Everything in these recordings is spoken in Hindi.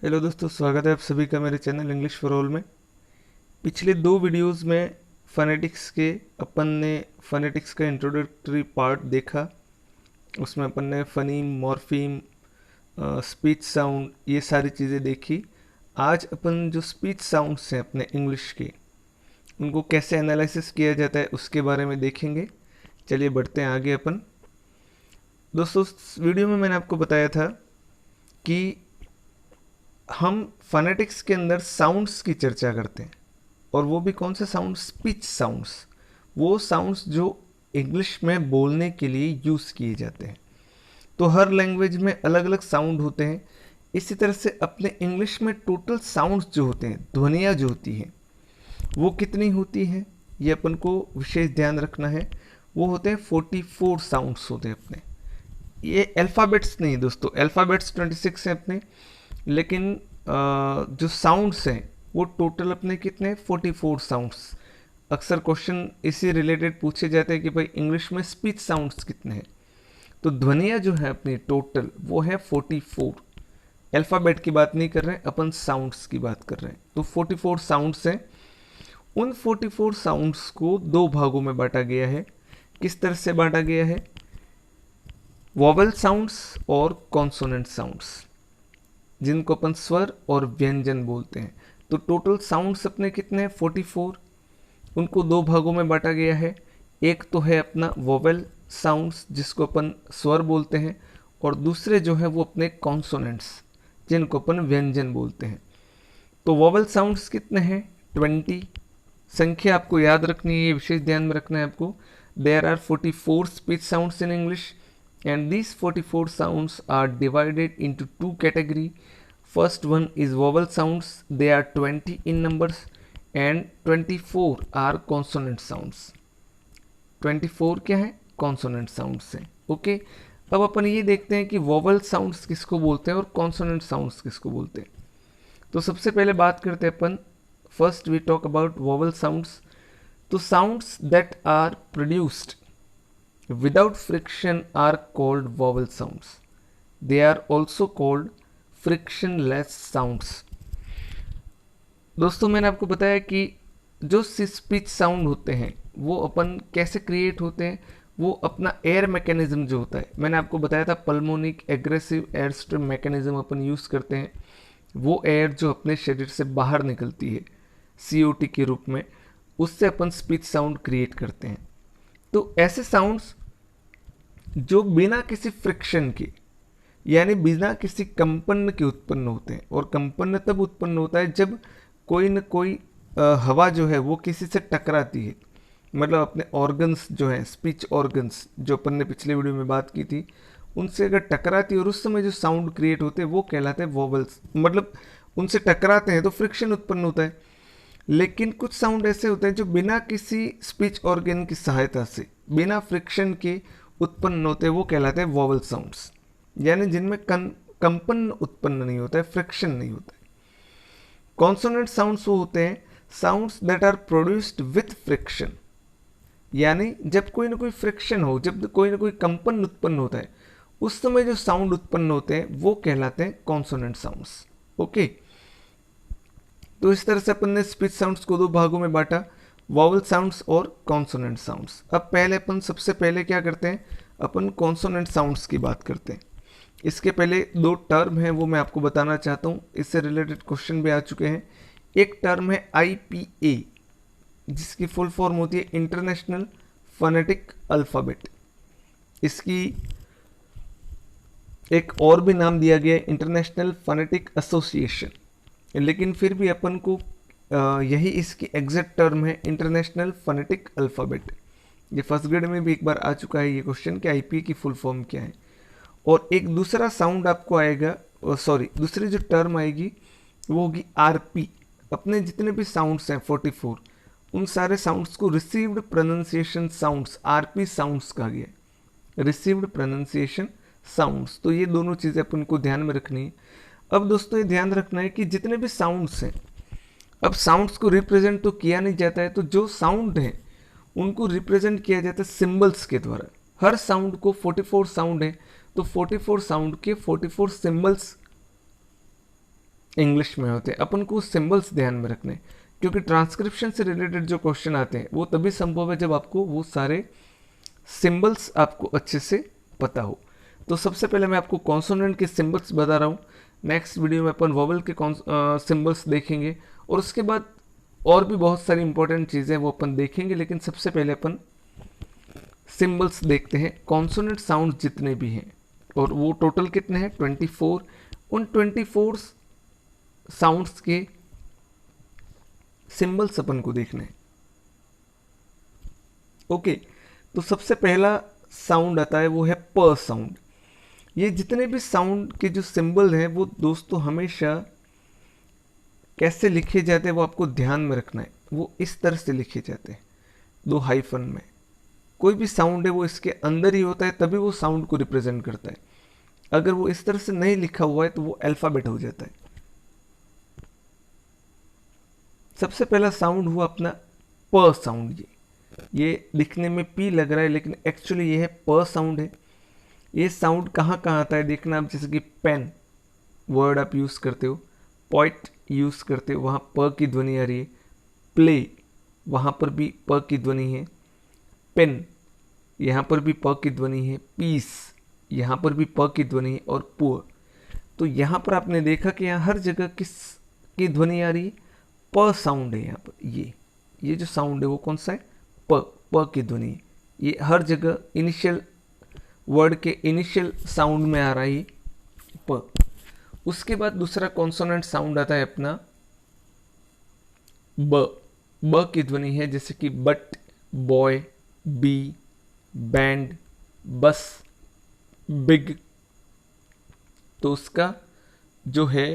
हेलो दोस्तों, स्वागत है आप सभी का मेरे चैनल इंग्लिश फॉर ऑल में। पिछले दो वीडियोस में फ़ोनेटिक्स के अपन ने फ़ोनेटिक्स का इंट्रोडक्टरी पार्ट देखा। उसमें अपन ने फ़नीम, मॉर्फीम, स्पीच साउंड, ये सारी चीज़ें देखी। आज अपन जो स्पीच साउंड्स हैं अपने इंग्लिश के, उनको कैसे एनालिसिस किया जाता है उसके बारे में देखेंगे। चलिए बढ़ते हैं आगे अपन। दोस्तों, इस वीडियो में मैंने आपको बताया था कि हम फ़ोनेटिक्स के अंदर साउंड्स की चर्चा करते हैं, और वो भी कौन से साउंड? Speech sounds. वो साउंड्स जो इंग्लिश में बोलने के लिए यूज़ किए जाते हैं। तो हर लैंग्वेज में अलग अलग साउंड होते हैं। इसी तरह से अपने इंग्लिश में टोटल साउंड्स जो होते हैं, ध्वनियाँ जो होती हैं, वो कितनी होती हैं, ये अपन को विशेष ध्यान रखना है। वो होते हैं 44 साउंड्स होते हैं अपने। ये अल्फ़ाबेट्स नहीं दोस्तों, अल्फ़ाबेट्स 26 हैं अपने, लेकिन जो साउंड्स हैं वो टोटल अपने कितने? 44 साउंड्स। अक्सर क्वेश्चन इसी रिलेटेड पूछे जाते हैं कि भाई इंग्लिश में स्पीच साउंड्स कितने हैं। तो ध्वनियाँ जो है अपनी टोटल वो है 44। अल्फ़ाबेट की बात नहीं कर रहे हैं अपन, साउंड्स की बात कर रहे हैं। तो 44 साउंड्स हैं। उन 44 साउंड्स को दो भागों में बांटा गया है। किस तरह से बांटा गया है? वोवेल साउंड्स और कॉन्सोनेंट साउंड्स, जिनको अपन स्वर और व्यंजन बोलते हैं। तो टोटल साउंड्स अपने कितने हैं? 44। उनको दो भागों में बांटा गया है। एक तो है अपना वोवेल साउंड्स, जिसको अपन स्वर बोलते हैं, और दूसरे जो है वो अपने कॉन्सोनेंट्स, जिनको अपन व्यंजन बोलते हैं। तो वोवेल साउंड्स कितने हैं? 20। संख्या आपको याद रखनी है, ये विशेष ध्यान में रखना है आपको। There are 44 speech sounds in English, and these 44 sounds are divided into two category. First one is vowel sounds, they are 20 in numbers, and 24 are consonant sounds. 24 क्या है? consonant sounds है। ओके, अब अपन ये देखते हैं कि vowel sounds किसको बोलते हैं और consonant sounds किसको बोलते हैं। तो सबसे पहले बात करते हैं अपन, first we talk about vowel sounds। तो sounds that are produced without friction are called vowel sounds. They are also called frictionless sounds. दोस्तों, मैंने आपको बताया कि जो स्पीच साउंड होते हैं वो अपन कैसे क्रिएट होते हैं। वो अपना एयर मैकेनिज्म जो होता है, मैंने आपको बताया था pulmonic egressive air stream mechanism अपन यूज़ करते हैं। वो एयर जो अपने शरीर से बाहर निकलती है CO2 के रूप में, उससे अपन स्पीच साउंड क्रिएट करते हैं। तो ऐसे साउंड्स जो बिना किसी फ्रिक्शन के, यानी बिना किसी कंपन के उत्पन्न होते हैं। और कंपन तब उत्पन्न होता है जब कोई न कोई हवा जो है वो किसी से टकराती है। मतलब अपने ऑर्गन्स जो हैं, स्पीच ऑर्गन्स, जो अपन ने पिछले वीडियो में बात की थी, उनसे अगर टकराती है और उस समय जो साउंड क्रिएट होते हैं वो कहलाते हैं वोवल्स। मतलब उनसे टकराते हैं तो फ्रिक्शन उत्पन्न होता है। लेकिन कुछ साउंड ऐसे होते हैं जो बिना किसी स्पीच ऑर्गन की सहायता से, बिना फ्रिक्शन के उत्पन्न होते हैं, वो कहलाते हैं वोवल साउंड्स। यानी जिनमें कंपन उत्पन्न नहीं होता है, फ्रिक्शन नहीं होता है। कॉन्सोनेंट साउंड्स वो होते हैं sounds that are produced with friction, यानी जब कोई ना कोई फ्रिक्शन हो, जब कोई ना कोई कंपन उत्पन्न होता है, उस समय जो साउंड उत्पन्न होते हैं वो कहलाते हैं कॉन्सोनेंट साउंड्स। ओके, तो इस तरह से अपन ने स्पीच साउंड्स को दो भागों में बांटा, वॉवल साउंड्स और कॉन्सोनेंट साउंड्स। अब पहले अपन सबसे पहले क्या करते हैं, अपन कॉन्सोनेंट साउंड्स की बात करते हैं। इसके पहले दो टर्म हैं वो मैं आपको बताना चाहता हूँ, इससे रिलेटेड क्वेश्चन भी आ चुके हैं। एक टर्म है IPA, जिसकी फुल फॉर्म होती है इंटरनेशनल फोनेटिक अल्फ़ाबेट। इसकी एक और भी नाम दिया गया है, इंटरनेशनल फोनेटिक एसोसिएशन, लेकिन फिर भी अपन को यही इसकी एग्जैक्ट टर्म है, इंटरनेशनल फोनेटिक अल्फ़ाबेट। ये फर्स्ट ग्रेड में भी एक बार आ चुका है ये क्वेश्चन कि IPA की फुल फॉर्म क्या है। और एक दूसरा साउंड आपको आएगा, सॉरी दूसरी जो टर्म आएगी वो होगी RP। अपने जितने भी साउंड्स हैं 44, उन सारे साउंड्स को received pronunciation sounds, RP sounds कहा गया, रिसीव्ड प्रोनाउंसिएशन साउंड्स। तो ये दोनों चीज़ें अपन को ध्यान में रखनी है। अब दोस्तों ये ध्यान रखना है कि जितने भी साउंड्स हैं, अब साउंड्स को रिप्रेजेंट तो किया नहीं जाता है, तो जो साउंड है उनको रिप्रेजेंट किया जाता है सिंबल्स के द्वारा। हर साउंड को 44 साउंड है, तो 44 साउंड के 44 सिंबल्स इंग्लिश में होते हैं। अपन को सिंबल्स ध्यान में रखने, क्योंकि ट्रांसक्रिप्शन से रिलेटेड जो क्वेश्चन आते हैं वो तभी संभव है जब आपको वो सारे सिंबल्स आपको अच्छे से पता हो। तो सबसे पहले मैं आपको कॉन्सोनेंट के सिंबल्स बता रहा हूँ। नेक्स्ट वीडियो में अपन वोवेल के सिंबल्स देखेंगे, और उसके बाद और भी बहुत सारी इंपॉर्टेंट चीज़ें वो अपन देखेंगे। लेकिन सबसे पहले अपन सिंबल्स देखते हैं, कॉन्सोनेंट साउंड जितने भी हैं, और वो टोटल कितने हैं 24। उन 24 साउंड्स के सिंबल्स अपन को देखने हैं। ओके, तो सबसे पहला साउंड आता है वो है प साउंड। ये जितने भी साउंड के जो सिंबल हैं वो दोस्तों हमेशा कैसे लिखे जाते हैं वो आपको ध्यान में रखना है। वो इस तरह से लिखे जाते हैं, 2 हाइफन में। कोई भी साउंड है वो इसके अंदर ही होता है, तभी वो साउंड को रिप्रेजेंट करता है। अगर वो इस तरह से नहीं लिखा हुआ है तो वो अल्फाबेट हो जाता है। सबसे पहला साउंड हुआ अपना प साउंड। ये दिखने में पी लग रहा है लेकिन एक्चुअली ये है प साउंड है। ये साउंड कहाँ कहाँ आता है देखना आप, जैसे कि पेन वर्ड आप यूज़ करते हो, पॉइंट यूज़ करते हो, वहाँ प की ध्वनि आ रही है। प्ले, वहाँ पर भी प की ध्वनि है। पेन, यहाँ पर भी प की ध्वनि है। पीस, यहाँ पर भी प की ध्वनि है। और पुअर, तो यहाँ पर आपने देखा कि यहाँ हर जगह किस की ध्वनि आ रही है, प साउंड है। यहाँ पर ये जो साउंड है वो कौन सा है, प की ध्वनि है। ये हर जगह इनिशियल वर्ड के इनिशियल साउंड में आ रहा है प। उसके बाद दूसरा कॉन्सोनेंट साउंड आता है अपना ब की ध्वनि है, जैसे कि बट, बॉय, बी, बैंड, बस, बिग। तो उसका जो है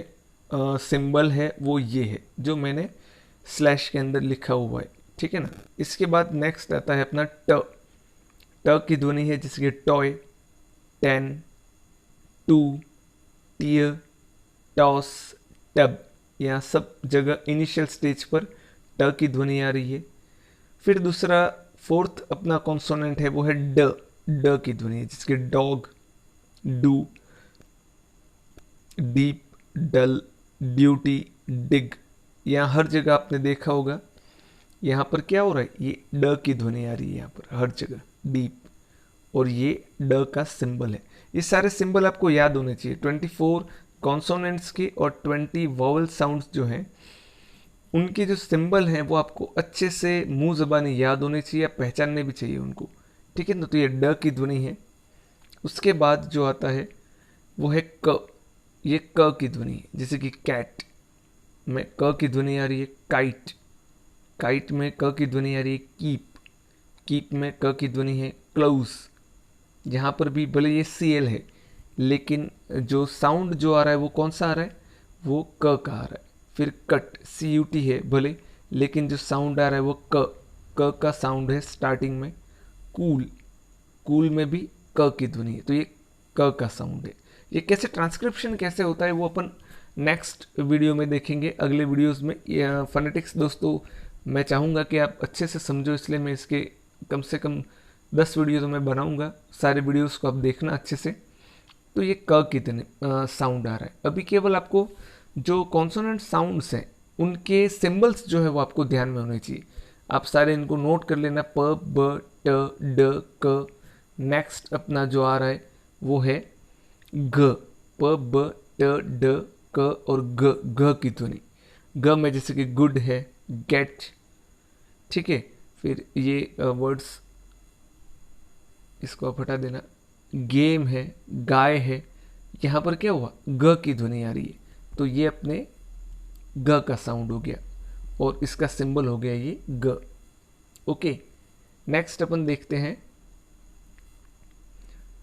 सिंबल है वो ये है जो मैंने स्लैश के अंदर लिखा हुआ है, ठीक है ना। इसके बाद नेक्स्ट आता है अपना ट की ध्वनि है, जैसे कि टॉय, 10, 2, टीयर, टॉस, टब। यहाँ सब जगह इनिशियल स्टेज पर ट की ध्वनि आ रही है। फिर दूसरा फोर्थ अपना कॉन्सोनेंट है वो है ड की ध्वनि है, जिसके dog, do, deep, dull, duty, dig. यहाँ हर जगह आपने देखा होगा यहाँ पर क्या हो रहा है, ये ड की ध्वनि आ रही है यहाँ पर हर जगह, डीप, और ये ड का सिंबल है। ये सारे सिंबल आपको याद होने चाहिए। 24 कॉन्सोनेंट्स के और 20 वॉवल साउंड्स जो हैं उनके जो सिंबल हैं वो आपको अच्छे से मुंह ज़बानी याद होने चाहिए, पहचानने भी चाहिए उनको, ठीक है ना। तो ये ड की ध्वनि है। उसके बाद जो आता है वो है क। ये क की ध्वनि है, जैसे कि कैट में क की ध्वनि आ रही है। काइट, काइट में क की ध्वनि आ रही है। कीप, कीप में क की ध्वनि है। क्लोज, यहाँ पर भी भले ये CL है लेकिन जो साउंड जो आ रहा है वो कौन सा आ रहा है, वो क का आ रहा है। फिर कट, CUT है भले, लेकिन जो साउंड आ रहा है वो क का साउंड है स्टार्टिंग में। कूल, कूल में भी क की ध्वनि है, तो ये क का साउंड है। ये कैसे ट्रांसक्रिप्शन कैसे होता है वो अपन नेक्स्ट वीडियो में देखेंगे, अगले वीडियोस में। फोनेटिक्स दोस्तों मैं चाहूँगा कि आप अच्छे से समझो, इसलिए मैं इसके कम से कम 10 वीडियो तो मैं बनाऊँगा। सारे वीडियोस को आप देखना अच्छे से। तो ये क कितने साउंड आ रहा है। अभी केवल आपको जो कॉन्सोनेंट साउंड्स हैं उनके सिंबल्स जो है वो आपको ध्यान में होने चाहिए। आप सारे इनको नोट कर लेना, प, ब, ट, ड, क। नेक्स्ट अपना जो आ रहा है वो है ग, प, ब, ट, ड, क और ग की ध्वनि। ग में जैसे कि गुड है, गेट, ठीक है। फिर ये वर्ड्स इसको आप हटा देना। गेम है, गाय है, यहाँ पर क्या हुआ, ग की ध्वनि आ रही है, तो ये अपने ग का साउंड हो गया और इसका सिंबल हो गया ये ग। ओके, नेक्स्ट अपन देखते हैं।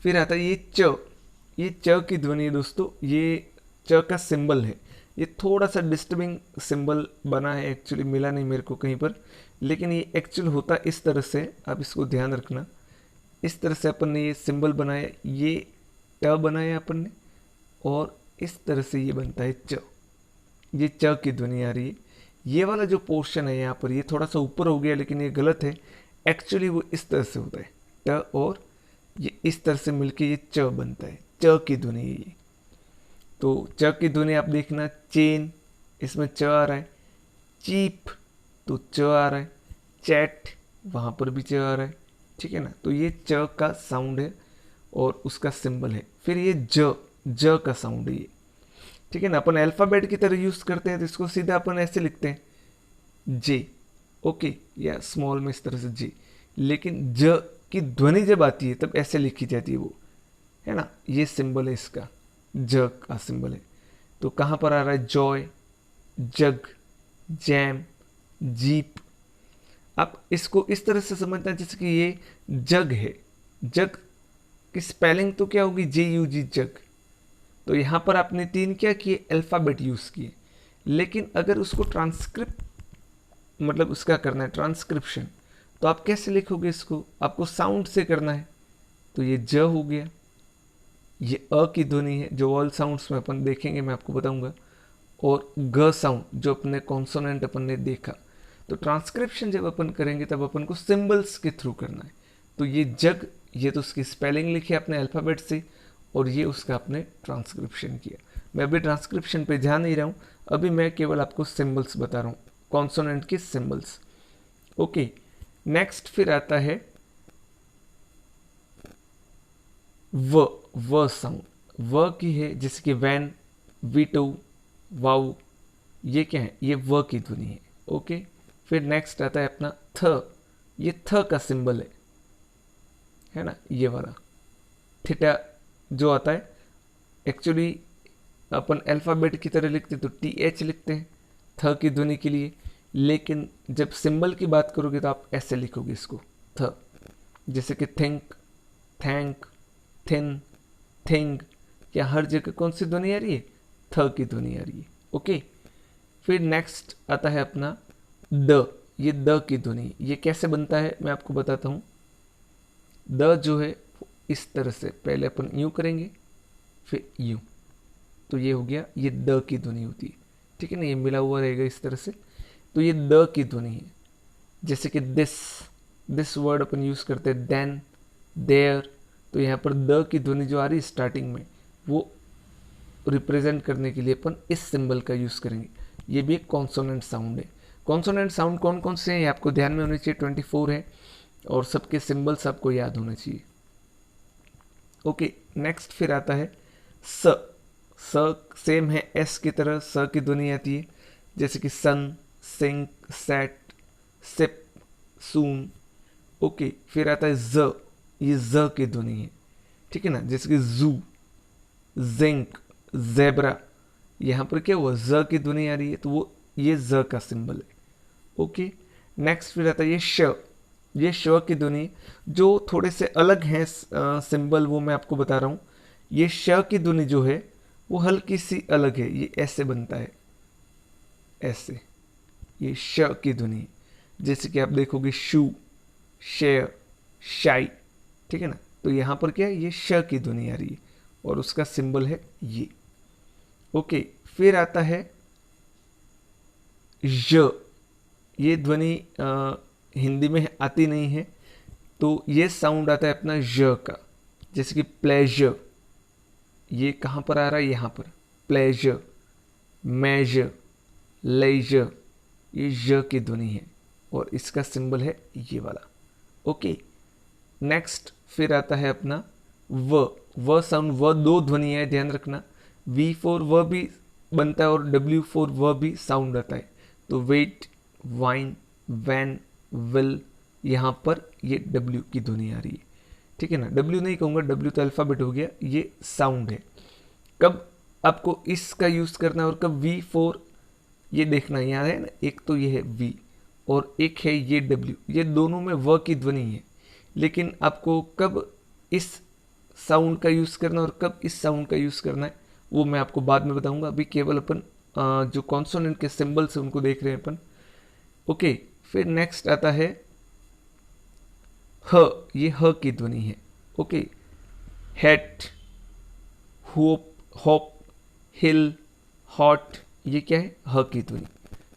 फिर आता है ये च। ये च की ध्वनि है दोस्तों, ये च का सिंबल है। ये थोड़ा सा डिस्टर्बिंग सिंबल बना है, एक्चुअली मिला नहीं मेरे को कहीं पर, लेकिन ये एक्चुअल होता इस तरह से, आप इसको ध्यान रखना। इस तरह से अपन ने ये सिंबल बनाया, ये ट बनाया अपन ने, और इस तरह से ये बनता है च। ये च की ध्वनि आ रही है। ये वाला जो पोर्शन है यहाँ पर ये थोड़ा सा ऊपर हो गया, लेकिन ये गलत है। एक्चुअली वो इस तरह से होता है, ट और ये इस तरह से मिलके ये च बनता है, च की ध्वनि है ये। तो च की ध्वनि आप देखना, चेन इसमें च आ रहा है, चीप तो च आ रहा है, चैट वहाँ पर भी च आ रहा है, ठीक है ना। तो ये च का साउंड है और उसका सिंबल है। फिर ये ज का साउंड है ये, ठीक है ना। अपन अल्फ़ाबेट की तरह यूज़ करते हैं तो इसको सीधा अपन ऐसे लिखते हैं जे, ओके, या स्मॉल में इस तरह से जे। लेकिन ज की ध्वनि जब आती है तब ऐसे लिखी जाती है वो, है ना। ये सिंबल है इसका, ज का सिंबल है। तो कहाँ पर आ रहा है, जॉय, जग, जैम, जीप। आप इसको इस तरह से समझना जैसे कि ये जग है, जग की स्पेलिंग तो क्या होगी, JUG, जग। तो यहाँ पर आपने 3 क्या किए, अल्फ़ाबेट यूज़ किए। लेकिन अगर उसको ट्रांसक्रिप्ट मतलब उसका करना है ट्रांसक्रिप्शन, तो आप कैसे लिखोगे इसको, आपको साउंड से करना है। तो ये ज हो गया, ये अ की ध्वनि है जो ऑल साउंड्स में अपन देखेंगे, मैं आपको बताऊंगा। और ग साउंड जो अपने कॉन्सोनेंट अपन ने देखा। तो ट्रांसक्रिप्शन जब अपन करेंगे तब अपन को सिंबल्स के थ्रू करना है। तो ये जग, ये तो उसकी स्पेलिंग लिखी अपने अल्फ़ाबेट से, और ये उसका आपने ट्रांसक्रिप्शन किया। मैं अभी ट्रांसक्रिप्शन पे ध्यान नहीं रहा हूँ, अभी मैं केवल आपको सिंबल्स बता रहा हूँ, कॉन्सोनेंट के सिंबल्स। ओके, नेक्स्ट फिर आता है व साउंड, व की है जैसे कि वैन, वीटो, वाउ, ये क्या है, ये व की ध्वनि है। ओके, फिर नेक्स्ट आता है अपना थ, ये थ का सिंबल है ना, ये वाला थीटा जो आता है। एक्चुअली अपन अल्फ़ाबेट की तरह लिखते तो TH लिखते हैं थ की ध्वनि के लिए, लेकिन जब सिंबल की बात करोगे तो आप ऐसे लिखोगे इसको, थ। जैसे कि थिंक, थैंक, थिन, थिंग, क्या हर जगह कौन सी ध्वनि आ रही है, थ की ध्वनि आ रही है। ओके, फिर नेक्स्ट आता है अपना द, ये द की ध्वनि, ये कैसे बनता है मैं आपको बताता हूँ। द जो है इस तरह से, पहले अपन यूं करेंगे फिर यूं, तो ये हो गया, ये द की ध्वनि होती है, ठीक है ना, ये मिला हुआ रहेगा इस तरह से। तो ये द की ध्वनि है। जैसे कि दिस वर्ड अपन यूज करते हैं, देन, देयर, तो यहाँ पर द की ध्वनि जो आ रही है स्टार्टिंग में, वो रिप्रेजेंट करने के लिए अपन इस सिंबल का यूज करेंगे। ये भी एक कॉन्सोनेंट साउंड है। कॉन्सोनेंट साउंड कौन कौन से हैं आपको ध्यान में होने चाहिए, 24 है, और सबके सिंबल्स आपको याद होने चाहिए। ओके, नेक्स्ट फिर आता है स, सेम है एस की तरह, स की ध्वनि आती है, जैसे कि सन, सिंक, सेट, सिप, सून। ओके, फिर आता है ज, ये ज की ध्वनि है, ठीक है ना, जैसे कि जू, जिंक, जेब्रा। यहाँ पर क्या हुआ, ज की ध्वनि आ रही है, तो वो ये ज का सिंबल है। ओके, नेक्स्ट फिर आता है ये श, ये श की ध्वनि, जो थोड़े से अलग हैं सिंबल, वो मैं आपको बता रहा हूँ। ये श की ध्वनि जो है वो हल्की सी अलग है, ये ऐसे बनता है, ऐसे, ये श की ध्वनि। जैसे कि आप देखोगे शू, शेयर, शाई, ठीक है ना। तो यहाँ पर क्या है, ये श की ध्वनि आ रही है और उसका सिंबल है ये। ओके, फिर आता है ज, ये ध्वनि हिंदी में आती नहीं है, तो ये साउंड आता है अपना ज का। जैसे कि प्लेजर, ये कहाँ पर आ रहा है, यहाँ पर, प्लेजर, मेजर, लेजर, ये ज की ध्वनि है और इसका सिंबल है ये वाला। ओके, नेक्स्ट फिर आता है अपना व साउंड, व दो ध्वनि है, ध्यान रखना। V4 व भी बनता है और W4 व भी साउंड आता है। तो वेट, वाइन, वैन, विल, यहाँ पर ये W की ध्वनि आ रही है, ठीक है ना। W नहीं कहूँगा, W तो अल्फ़ाबेट हो गया, ये साउंड है। कब आपको इसका यूज़ करना है और कब V4, ये देखना यहाँ है ना, एक तो ये है V और एक है ये W, ये दोनों में व की ध्वनि है। लेकिन आपको कब इस साउंड का यूज़ करना और कब इस साउंड का यूज़ करना है वो मैं आपको बाद में बताऊंगा। अभी केवल अपन जो कॉन्सोनेंट के सिंबल्स हैं उनको देख रहे हैं अपन। ओके, फिर नेक्स्ट आता है ह, ये ह की ध्वनि है। ओके, हैट, होप, हॉप, हिल, हॉट, ये क्या है, ह की ध्वनि।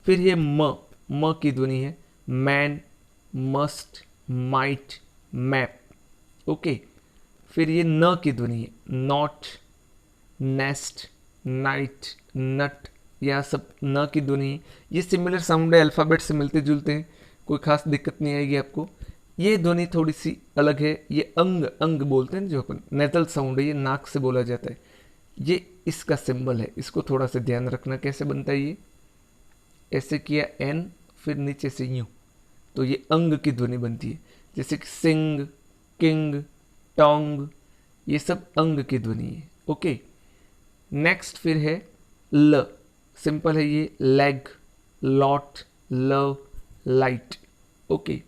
फिर ये म की ध्वनि है, man, must, might, map. Okay, फिर ये न की ध्वनि है, नॉट, नेस्ट, नाइट, नट, यह सब न की ध्वनि। ये सिमिलर साउंड है, अल्फ़ाबेट से मिलते जुलते हैं, कोई खास दिक्कत नहीं आएगी आपको। ये ध्वनि थोड़ी सी अलग है, ये अंग अंग बोलते हैं जो अपन, नेजल साउंड है, ये नाक से बोला जाता है। ये इसका सिंबल है, इसको थोड़ा सा ध्यान रखना कैसे बनता है। ये ऐसे किया एन, फिर नीचे से यूं, तो ये अंग की ध्वनि बनती है। जैसे कि सिंग, किंग, टोंग, ये सब अंग की ध्वनि है। ओके, नेक्स्ट फिर है ल, सिंपल है ये, leg, lot, love, light. Okay,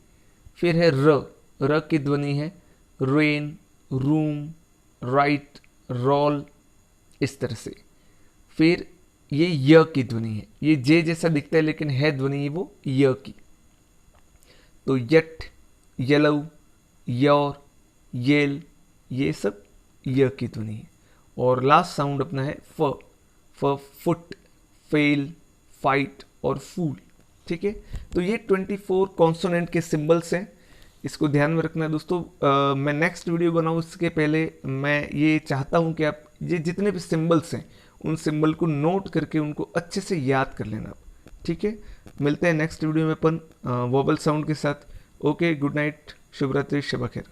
फिर है र, र की ध्वनि है रेन, रूम, राइट, रोल, इस तरह से। फिर ये य की ध्वनि है, ये जे जैसा दिखता है लेकिन है ध्वनि वो य की। तो यट, येलो, योर, येल, ये सब य की ध्वनि है। और लास्ट साउंड अपना है फ, फुट, फेल, फाइट और फूल। ठीक है, तो ये 24 कॉन्सोनेंट के सिंबल्स हैं, इसको ध्यान में रखना है दोस्तों। मैं नेक्स्ट वीडियो बनाऊँ उसके पहले मैं ये चाहता हूँ कि आप ये जितने भी सिंबल्स हैं उन सिंबल को नोट करके उनको अच्छे से याद कर लेना। ठीक है, मिलते हैं नेक्स्ट वीडियो में अपन वोबल साउंड के साथ। ओके, गुड नाइट, शुभ रात्रि, शब खैर।